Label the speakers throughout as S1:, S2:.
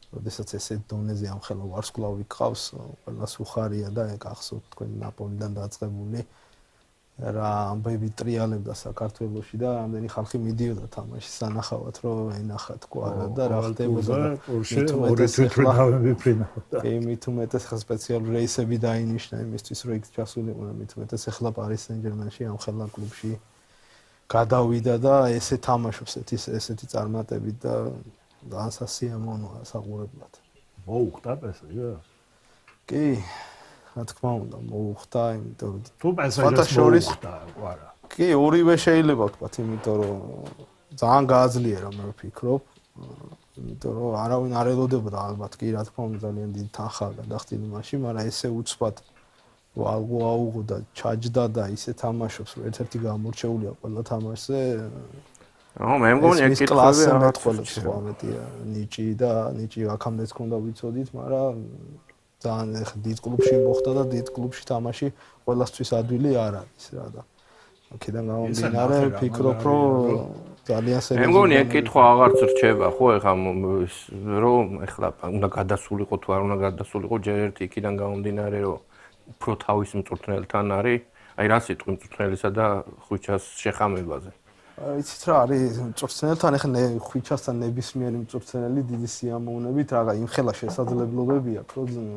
S1: როდესაც ესეთ დონეზე ამხელა ვარსკვლავი გყავს, ყველას უხარია და გახსოვთ თქვენ ნაპოლიდან დაწყებული რა ამბები ტრიალებდა საქართველოში და ამდენი ხალხი მიდიოდა თამაშის სანახავად, რომ ენახა თქვა და რა ხდებოდა მით უმეტეს ხა სპეციალური რეისები დაინიშნა იმისთვის, რომ იქ ჩასულიყო, მით უმეტეს ახლა პარის სენ-ჟერმენში ამხელა კლუბში გადავიდა და ესე თამაშობს ესეთი წარმატებით და განსასიამოვნოა საყურებლად.
S2: მოუხდა პესაჟს?
S1: კი, რა თქმა უნდა, მოუხდა, იმიტომ რომ
S2: თუ პესაჟს მოუხდა, არა.
S1: კი, ორივე შეიძლება ვთქვათ, იმიტომ რომ ძალიან გააძლიერა მე ვფიქრობ, იმიტომ რომ არავინ არ ელოდებოდა ალბათ კი, რა თქმა უნდა, ძალიან დიდი თანხაა გადახდილი მაშინ, მაგრამ ესე უცბად აუღო და ჩაჯდა და ისე თამაშობს, რომ ერთ-ერთი გამორჩეულია ყველა თამაშზე.
S3: მე მგონი ეგ
S1: კლასი მეტყველებს სხვა მეტია ნიჭი და ნიჭი აქამდეც ქონდა ვიცოდით, მაგრამ ძალიან დიდ კლუბში მოხდა და დიდ კლუბში თამაში ყველასთვის ადვილი არ არის რა და აქედან გამომდინარე ვფიქრობ, რომ ძალიან სერიოზული.
S3: მე მგონი ეგ კითხვა აღარც რჩება, ხო, ეხლა რომ ეხლა უნდა გადასულიყო თუ არ უნდა გადასულიყო, ჯერ ერთი იქიდან გამომდინარე, რომ უფრო თავის მწვრთნელთან არის, აი რა სიტყვი მწვრთნელისა და ხვიჩას შეხამებაზე.
S1: იცით რა არის მწვრთნელთან ახლა ხვიჩასთან ნებისმიერი მწვრთნელი დიდი სიამოვნებით რაღა იმხელა შესაძლებლობები აქვს, რომ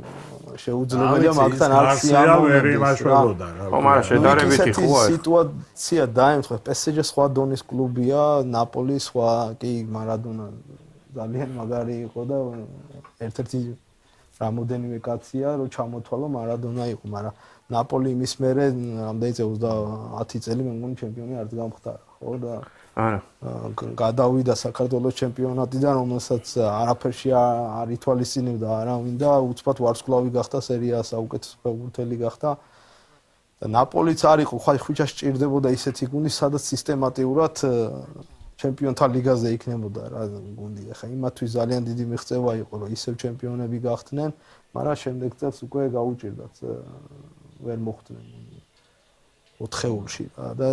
S1: შეუძლებელია მაგთან არ
S2: სიამოვნებდეს რა.
S3: ხო, მაგრამ შედარებითი ხო არის.
S1: სიტუაცია დაემთხვა, PSG სხვა დონის კლუბია, ნაპოლი სხვა, კი, მარადონა ძალიან მაგარი იყო და ერთ-ერთი რამოდენიმე კაცია, რომ ჩამოთვალო მარადონა იყო, მაგრამ ნაპოლი იმის მერე რამდენი წელი 10 წელი მე მგონი ჩემპიონი არც გამხდარა, ხო და
S3: არა.
S1: გადავიდა საქართველოს ჩემპიონატიდან, რომელსაც არაფერში არ ითვალისწინებდა არავინ და უცბად ვარსკვლავი გახდა სერიას საუკეთესო ფეხბურთელი გახდა. და ნაპოლიც არ იყო, ხა ხვიჩას სჭირდებოდა ისეთი გუნდი, სადაც სისტემატიურად ჩემპიონთა ლიგაზე იქნებოდა რა გუნდი. ახლა იმათვის ძალიან დიდი მიღწევა იყო, რომ ისევ ჩემპიონები გახდნენ, მაგრამ შემდეგ წელს უკვე გაუჭირდათ ვერ მოხვდნენ 4-ში და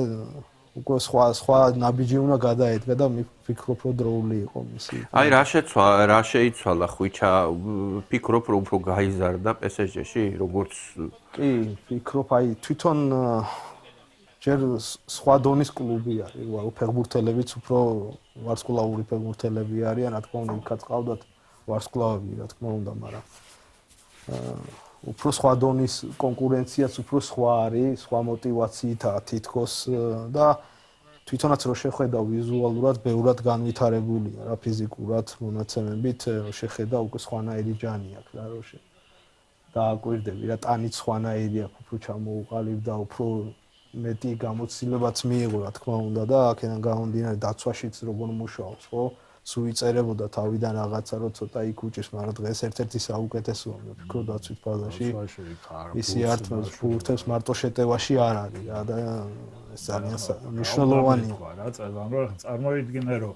S1: უკვე სხვა ნაბიჯი უნდა გადაედგა და ვფიქრობ, რომ დროული იყო მისი.
S3: აი რა შეიცვალა ხვიჩა, ვფიქრობ, რომ უფრო გაიზარდა PSG-ში, როგორც
S1: კი, ვფიქრობ, აი თვითონ ჯერ სხვა დონის კლუბი არის, ფეხბურთელებიც უფრო ვარსკვლავური ფეხბურთელები არიან, რა თქმა უნდა, იქაც ყავდათ ვარსკვლავები, რა თქმა უნდა, მაგრამ უფრო სხვა დონის კონკურენციაც უფრო სხვა არის, სხვა мотивაციითაა თითქოს და თვითონაც რო შეხედა ვიზუალურად ბევრად განვითარებულია რა ფიზიკურად მონაცემებით, რო შეხედა უკვე სხვანაირი ჯანი აქვს რა რო დააკვირდები რა ტანიც სხვანაირი აქვს, უფრო ჩამოუყალიბდა, უფრო მეტი გამოცდილებაც მიიღო, რა თქმა უნდა და აქედან გამომდინარე დაცვაშიც როგორ მუშაობს, ხო? სულ იწერებოდა თავიდან რაღაცა, რომ ცოტა იქ უჭირს, მაგრამ დღეს ერთ-ერთი საუკეთესოა, მე ვფიქრობ დაცვით ფაზაში. ისი არტმევს ფურთებს მარტო შეტევაში არ არის რა და ეს ძალიან მნიშვნელოვანია.
S2: რა წელან რომ წარმოიდგინე, რომ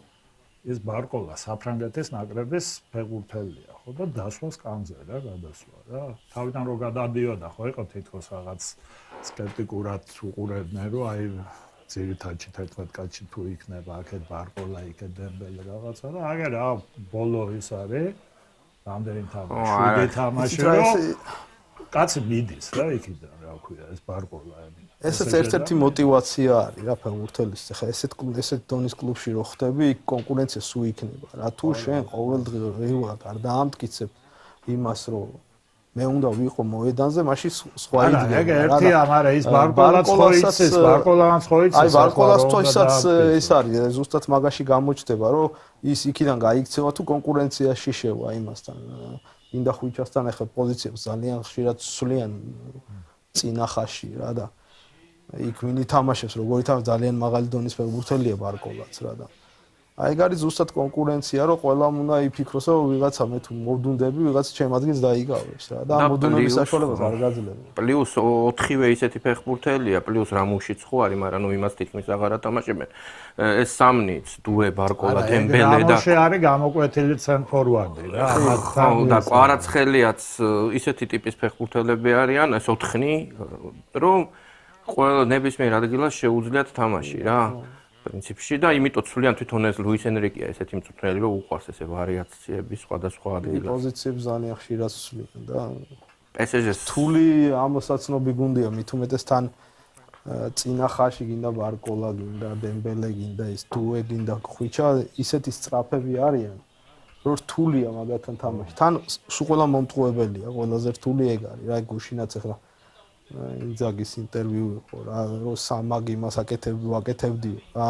S2: ეს ბარკოლა საფრანგეთის ნაკრების ფეხბურთელია, ხო და დასვას კანზე რა გადასვა რა. თავიდან რომ გადადიოდა, ხო იყო თითქოს რაღაც სკეპტიკურად უყურებდნენ, რომ აი ძირითადში 11 კაცი თუ იქნება, აქეთ ბარკოლა, იქეთ დემბელე რაღაცა და აგერ რა ბოლო ის არის, რამდენი თამაში, თამაში რომ კაცი მიდის რა იქიდან, რა ქვია, ეს ბარკოლა.
S1: ესეც ერთ-ერთი мотивация არის რა ფეხბურთელის. ხა ესეთ დონის კლუბში რო ხდები, კონკურენცია სულ იქნება. რა თუ შენ ყოველდღიურად არ დაამტკიცებ იმას, რომ მე უნდა ვიყო მოედანზე, მაშინ სხვა იდგება.
S2: ეგ ერთია, მაგრამ ის ბარკოლას ხო იცის, ბარკოლას ხო იცის.
S1: აი ბარკოლას თოისაც ეს არის, ზუსტად მაგაში გამოჩნდება, რომ ის იქიდან გაიქცევა თუ კონკურენციაში შევა იმასთან. ინდა ხვიჩასთან ახლა პოზიციებს ძალიან ხშირად ცვლიან წინახაში რა და იქ ვინ ითამაშებს, როგორი თამაშობს, ძალიან მაღალი დონის ფეხბურთელია ბარკოლაც რა და აი არის ზუსტად კონკურენცია, რომ ყველამ უნდა იფიქროს, რომ ვიღაცა მე თუ მოვდუნდები, ვიღაცა ჩემ ადგილს დაიკავებს რა და მოდუნების საშუალებას არ გაძლევს.
S3: პლუს 4-ვე ისეთი ფეხბურთელია, პლუს რამუშიც ხო არის, მაგრამ ნუ იმას თითქმის აღარ ათამაშებენ. ეს სამნიც, დუე, ბარკოლა, დემბელე და
S2: რამოში არის გამოკვეთილი ცენტრფორვარდი რა.
S3: ხო და კვარაცხელიაც ისეთი ტიპის ფეხბურთელები არიან, ეს 4-ნი, რომ ყველა ნებისმიერ ადგილას შეუძლიათ თამაში რა. პრინციპში და იმიტომ სულიან თვითონ ეს ლუის ენრიკეა ესეთი მწვრთნელი რომ უყვარს ესე ვარიაციები სხვადასხვა ადგილას.
S1: პოზიციებს ძალიან ხშირად სვლიან და
S3: PSG-ს
S1: თული ამოსაცნობი გუნდია მით უმეტეს თან წინა ხაში გინდა ბარკოლა გინდა დემბელე გინდა ის დუე გინდა ხვიჩა ისეთი სწრაფები არიან რომ რთულია მაგათთან თამაში თან სულ ყველა მომტყუებელია ყველაზე რთული ეგ არის რა გუშინაც ახლა ინძაგის ინტერვიუ იყო რა რომ სამაგი მას აკეთებდიო რა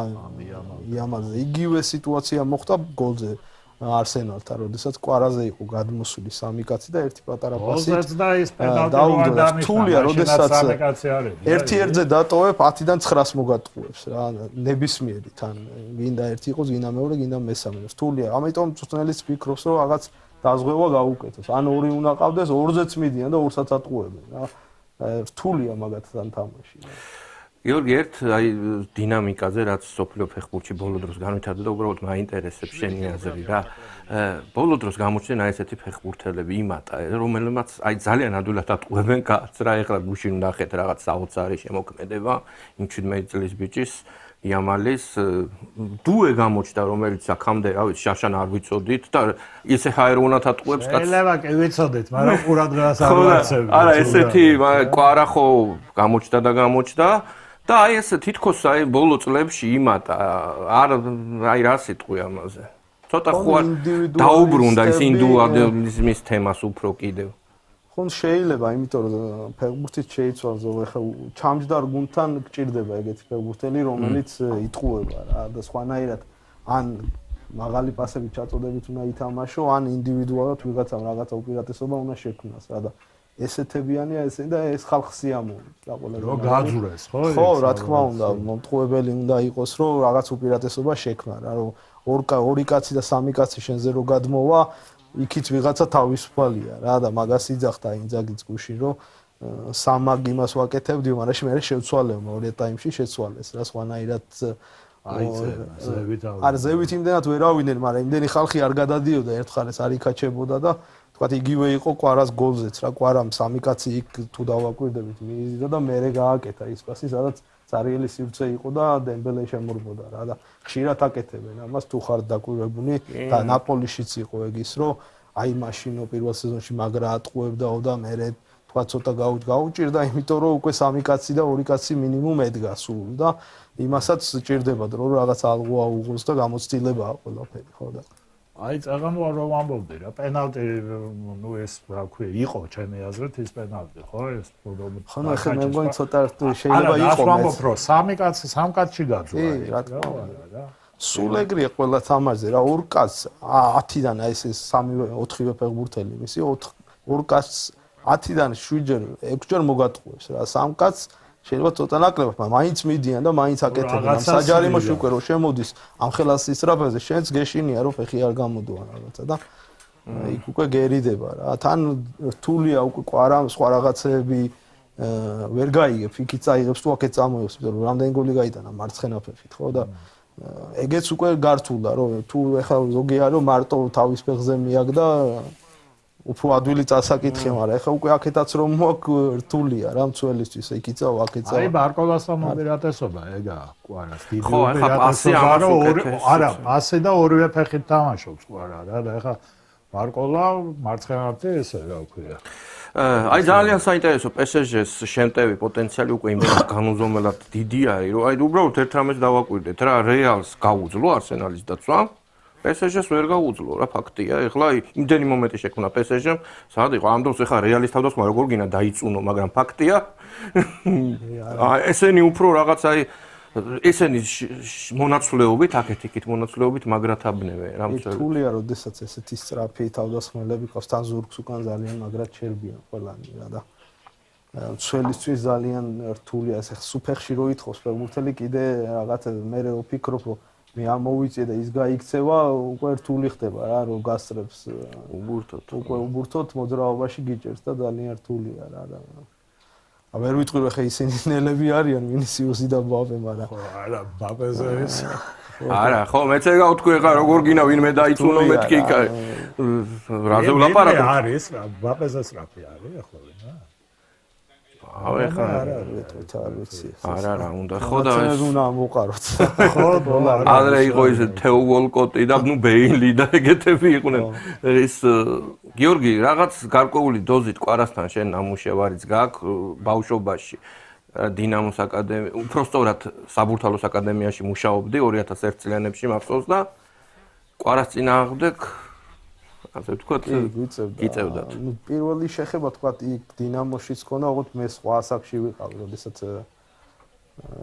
S1: იამაზე იგივე სიტუაცია მოხდა გოლზე არსენალთან, როდესაც კვარაზე იყო გადმოსული სამი კაცი და ერთი პატარა პასი.
S2: გოლზეც და ის პენალტი დაუდგა.
S1: თულია, როდესაც
S2: სამი კაცი არის.
S1: ერთ-ერთზე დატოვებ 10-დან 9-ს მოგატყუებს რა, ნებისმიერი თან. გინდა ერთი იყოს, გინდა მეორე, გინდა მესამე. რთულია. ამიტომ წვრთნელიც ფიქრობს, რომ რაღაც დაზღვევა გაუკეთოს. ან ორი უნდა ყავდეს, ორზეც მიდიან და ორსაც ატყუებენ რა. რთულია მაგათთან თამაში.
S3: გიორგი, აი დინამიკაზე, რაც სოფლიო ფეხბურთში ბოლო დროს განვითარდა და უბრალოდ მაინტერესებს შენი აზრი რა. ბოლო დროს გამოჩნდნენ აი ესეთი ფეხბურთელები იმატა, რომელმაც აი ძალიან ადვილად ატყუებენ კაცს რა, ეხლა გუშინ ნახეთ რაღაც საოცარი შემოქმედება იმ 17 წლის ბიჭის იამალის დუე გამოჩნდა, რომელიც აქამდე, რა ვიცი, შაშან არ ვიცოდით და ისე ჰაერონად ატყუებს კაცს.
S2: შეიძლება კი ვიცოდით, მაგრამ ყურადღებას არ ვაცემთ.
S3: არა, ესეთი კვარა ხო გამოჩნდა და აი ეს თითქოს აი ბოლო წლებში იმატა არ აი რა სიტყვი ამაზე ცოტა ხო არ დაუბრუნდა ის ინდივიდუალიზმის თემას უფრო კიდევ
S1: ხომ შეიძლება იმიტომ რომ ფეხბურთით შეიცვალა ხა ჩამჯდარ გუნდთან გჭირდება ეგეთი ფეხბურთელი რომელიც იტყუება რა და სხვანაირად ან მაღალი პასები ჩაწოდებით უნდა ითამაშო ან ინდივიდუალურად ვიღაცამ რაღაცა უპირატესობა უნდა შექმნას რა და ესეთებიანია ესე და ეს ხალხს სიამოვნებს რა ყველა
S2: რომ გაძურეს
S1: ხო რა თქმა უნდა მომტყუებელი უნდა იყოს რომ რაღაც უპირატესობა შექმნა რა რომ ორი კაცი და სამი კაცი შენზე რო გადმოვა იქით ვიღაცა თავისუფალია რა და მაგას იძახდა ინძაგის გუშინ რომ სამაგ იმას ვაკეთებდიო მაგრამ მე შევცვალეო მეორე ტაიმში შეცვალეს რა სხვანაირად არ ზევით იმდენად ვერავინდნენ მაგრამ იმდენი ხალხი არ გადადიოდა ერთხელ ეს არ იკაჩებოდა და თქვათ იგივე იყო კვარას გოლზეც რა კვარამ სამი კაცი იქ თუ დავაკვირდებით მიიზიდა და მერე გააკეთა ის პასი სადაც წარიელი სივრცე იყო და დემბელე შემორბოდა რა და ხშირად აკეთებენ ამას თუ ხარ დაკვირვებული და ნაპოლიშიც იყო ეგ ის რომ აი მაშინო პირველ სეზონში მაგრა ატყუებდაო და მერე თქვათ ცოტა გაუჭირდა იმიტომ რომ უკვე სამი კაცი და ორი კაცი მინიმუმ ედგა სულ და იმასაც ჭირდება რომ რაღაც ალღო აუღოს და გამოცდილებაა ყველაფერი ხო და
S2: აი წაღანვა რომ ამბობდი რა პენალტი ნუ ეს რა ქვია იყო ჩემი აზრით ის პენალტი ხო ეს
S1: ხო ახლა მე მგონი ცოტა შეიძლება იყო
S2: ამბობ რომ სამი კაცი სამ კაცში გაძვა
S1: რა თქმა უნდა სულ ეგრეა ყველა თამაშზე რა ორ კაცს 10-დან აი ეს 3-4 ფეხბურთელი მისი ორ კაცს 10-დან 7-ჯერ 6-ჯერ მოგატყუებს რა სამ კაცს შეიძლება ცოტა ნაკლებად, მაგრამ მაინც მიდიან და მაინც აკეთებენ. ამ საჯარიმოში უკვე რომ შემოდის ამ ხელას ისრაფეზე, შენც გეშინია რომ ფეხი არ გამოდოა რაღაცა და იქ უკვე გერიდება რა. თან რთულია უკვე კვარამ სხვა რაღაცები ვერ გაიგებ, იქით წაიღებს თუ აქეთ წამოიღებს, იმიტომ რომ რამდენი გოლი გაიტანა მარცხენა ფეხით, ხო და ეგეც უკვე გართულა რომ თუ ეხლა ზოგია რომ მარტო თავის ფეხზე მიაგდა უფრო ადვილი წასაკითხი, მაგრამ ეხლა უკვე აქეთაც რომ მოაქვს რთულია რა მცველისთვის, იქიცავ აქეცა.
S2: აი ბარკოლასთან უპირატესობა ეგა კვარას დიდი უპირატესობა რომ არა, ასე და ორივე ფეხით თამაშობს კვარა რა და ეხლა ბარკოლა მარცხენათი ესე რა ვქვია.
S3: აი ძალიან საინტერესო PSG-ს შემტევი პოტენციალი უკვე იმდენად განუზომელად დიდი არის, რომ აი უბრალოდ ერთ რამეს დავაკვირდეთ რა, რეალს გაუძლო არსენალის დაცვა. PSG-ს ვერ გაუძლო რა ფაქტია. ეხლა იმდენი მომენტი შექმნა PSG-მ, სადაც იყო ამ დროს ეხლა რეალის თავდასხმა როგორ გინდა დაიწუნო, მაგრამ ფაქტია. ესენი უფრო რაღაც აი ესენი მონაცვლეობით, აქეთ-იქით მონაცვლეობით მაგრათაბნევე რა მწვევი.
S1: რთულია, როდესაც ესეთი სწრაფი თავდასხმელები ყავს, თან ზურგს უკან ძალიან მაგრად ჩერბიან ყველანი რა და მცველისთვის ძალიან რთულია ეს სუფეხში რო ითხოვს ფეხბურთელი კიდე რაღაც მე ვფიქრობ რომ მე ამოვიწე და ის გაიქცევა უკვე რთული ხდება რა რომ გასწრებს უკვე უბურთოთ მოძრაობაში გიჭერს და ძალიან რთულია რა და ვერ ვიტყვი რომ ხე ისინი ნელები არიან ვინისიუსი და მბაპე მაგრამ
S2: ხო არა მბაპეზე ის
S3: არა ხო მეც ეგ გავთქვი ხა როგორ გინა ვინმე დაიწუნო მეთქი რაზე ვლაპარაკობ
S2: არის რა მბაპეზე სწრაფი არის ახლა ვინა
S3: ავე ხა
S1: არა არ ვიცი
S3: არა უნდა ხო და
S1: ეს უნდა მოყაროთ
S2: ხო
S3: ადრე იყო ის თეო ვოლკოტი და ნუ ბეილი და ეგეთები იყვნენ ეს გიორგი რაღაც გარკვეული დოზით კვარასთან შენ ნამუშევარიც გაქვს ბავშვობაში დინამოს აკადემია უბრალოდ საბურთალოს აკადემიაში მუშაობდი 2001 წლიანებში მახსოვს და კვარას წინააღმდეგ ასე ვთქვათ გიწევდათ
S1: ნუ პირველი შეხება თქვათ იქ დინამოშიც ხონა ოღონდ მე სხვა ასაკში ვიყავი როდესაც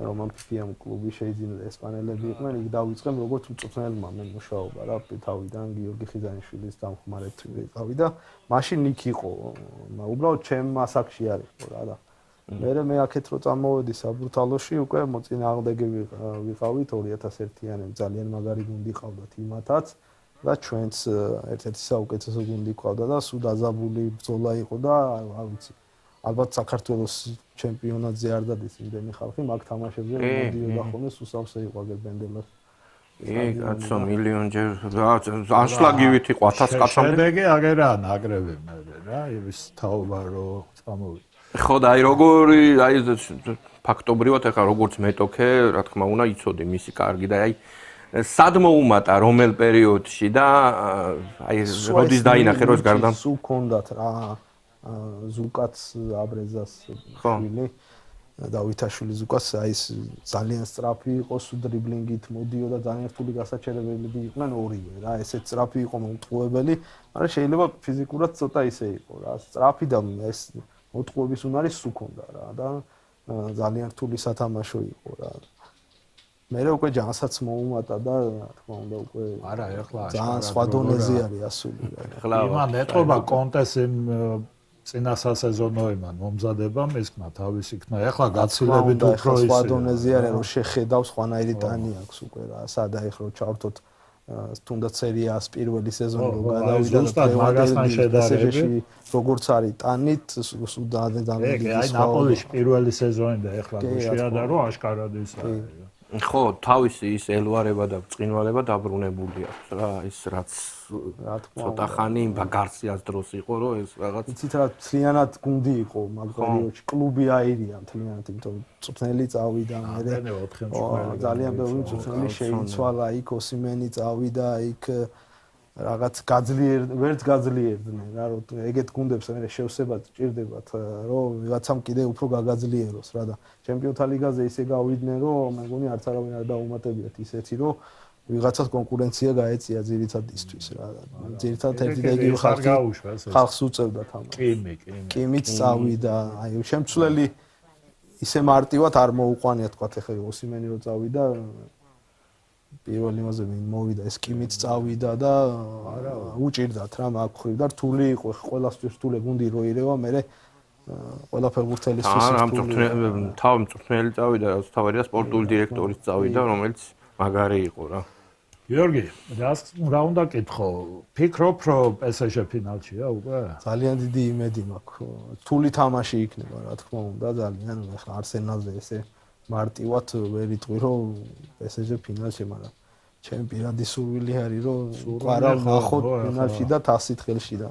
S1: რომან ფიფიამ კლუბი შეიძინა ესპანელები იყვნენ იქ დავიწყე როგორც მწვრთნელმა მე მუშაობა რა თავიდან გიორგი ხიზანიშვილის დამხმარედ ვიყავი და მაშინ იქ იყო უბრალოდ ჩემ ასაკში არ იყო რა და მე აქეთ რო წამოვედი საბურთალოში უკვე მოწინააღმდეგე ვიყავით 2001-იანები ძალიან მაგარი გუნდი ყავდათ იმათაც და ჩვენც ერთ-ერთი საუკეთესო გუნდი ყავდა და სულ დაზაბული ბრძოლა იყო და არ ვიცი ალბათ საქართველოს ჩემპიონატზე არ დადის იმდენი ხალხი მაგ თამაშებზე მოდიოდა ხოლმე სუსავსე იყო აგერ ბენდელას
S3: კაცო მილიონჯერ აშლაგივით იყო 1000 კაცამდე
S2: შედეგი აგერა ნაკრები მე რა ის თაობა რო წამოვიდა
S3: ხო და აი როგორი აი ფაქტობრივად ახლა როგორც მეტოქე რა თქმა უნდა იცოდი მისი კარგი და აი სად მოუმატა რომელ პერიოდში და აი როდის დაინახე როს გარდა
S1: სულ კონდათ რა ზუკაც აბრეზას შვილი დავითაშვილი ზუკას აი ეს ძალიან სწრაფი იყო სულ დრიბლინგით მოდიოდა ძალიან რთული გასაჩერებელები იყვნენ ორივე რა ესეც სწრაფი იყო მომტყუებელი მაგრამ შეიძლება ფიზიკურად ცოტა ისე იყო რა სწრაფი და ეს მოტყუების უნარი სულ კონდა რა და ძალიან რთული სათამაშო იყო რა მე უკვე ჯანსაც მოუმატა და რა თქმა უნდა უკვე
S2: არა ეხლა
S1: ძალიან სხვა დონეზე არის ასული
S2: ეხლა იმან ეტყობა კონტეს იმ წინა სასეზონო იმან მომზადებამ ესქნა თავის იქნა ეხლა გაცილებით უფრო ისე
S1: სხვა დონეზე არის რომ შეხედავს ხვანაირი ტანი აქვს უკვე რა სადა ეხლა ჩავთოთ თუნდაც სერიას პირველი სეზონი რო გადავიდა
S2: ზუსტად მაგასთან შედარებით
S1: როგორც არის ტანით სუდადიდან
S2: აი ნაპოლის პირველი სეზონი და ეხლა შეადა რომ აშკარად ის არის
S3: ხო თავისი ის ელვარება და ბრწყინვალება დაბრუნებული აქვს რა ის რაც
S1: რა თქმა
S3: ცოტა ხანი გარსიას დროს იყო რომ ეს რაღაც
S1: იცით რა მთლიანად გუნდი იყო მაგ პერიოდში კლუბი აირია მთლიანად იმიტომ წვრთნელი წავიდა მე ძალიან ბევრი წვრთნელი შეიცვალა იქ ოსიმენი წავიდა იქ რაღაც ვერც გაძლიერდნენ რა რომ ეგეთ გუნდებს მე შევსებათ ჭირდებათ რომ ვიღაცამ კიდე უფრო გაგაძლიეროს რა და ჩემპიონთა ლიგაზე ისე გავიდნენ რომ მე მგონი არც არავინ არ დაუმატებიათ ისეთი რომ ვიღაცას კონკურენცია გაეწია ძირითადისთვის რა ძირითადად ერთი და იგივე ხალხს უწევდა თამაში კიმიც წავიდა აი შემცვლელი ისე მარტივად არ მოუყვანია თქვა ეხლა ოსიმენი რო წავიდა პირველ იმაზე მოვიდა ეს კიმიც წავიდა და უჭირდათ რა მაგ ხრივ და რთული იყო ყველასთვის რთული გუნდი რო ირევა მე ყველა ფეხბურთელისთვის
S3: თავი მწვრთნელი წავიდა თავარია სპორტული დირექტორიც წავიდა რომელიც მაგარი იყო რა
S2: გიორგი რა უნდა კითხო ფიქრობ რომ PSG ფინალშია უკვე
S1: ძალიან დიდი იმედი მაქვს რთული თამაში იქნება რა თქმა უნდა ძალიან ახლა არსენალზე ესე მარტივად ვერ იტყვი რომ PSG ფინალში მაგრამ ჩემი პირადი სურვილი არის რომ ვარავ ნახოთ ფინალში და 1000 ხელში და